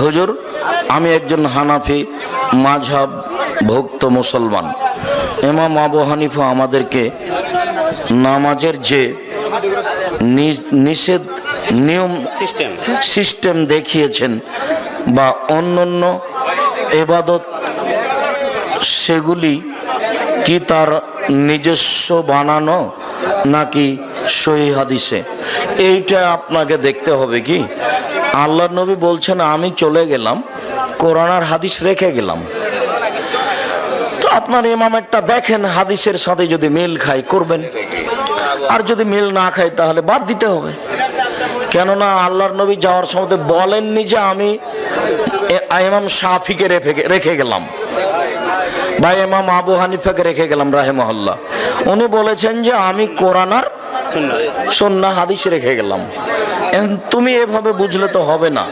হুজুর আমি একজন হানাফি মাযহাব ভুক্ত মুসলমান, ইমাম আবু হানিফা আমাদেরকে নামাজের যে নিষেধ নিয়ম সিস্টেম দেখিয়েছেন বা অন্যান্য ইবাদত, সেগুলি কি তার নিজস্ব বানানো নাকি সহিহ হাদিসে? এইটা আপনাকে দেখতে হবে। কি আল্লাহর নবী বলছেন আমি চলে গেলাম, কোরআন আর হাদিস রেখে গেলাম। তো আপনার ইমামেরটা দেখেন, হাদিসের সাথে যদি মিল খায় করবেন, আর যদি মিল না খায় তাহলে বাদ দিতে হবে। কেননা আল্লাহর নবী যাওয়ার সময় বলেননি যে আমি ইমাম শাফিকে রেখে গেলাম বা ইমাম আবু হানিফাকে রেখে গেলাম রাহিমাহুল্লাহ। উনি বলেছেন যে আমি কোরআন আর সুন্নাহ হাদিস রেখে গেলাম। তুমি এভাবে বুঝলে তো হবে না।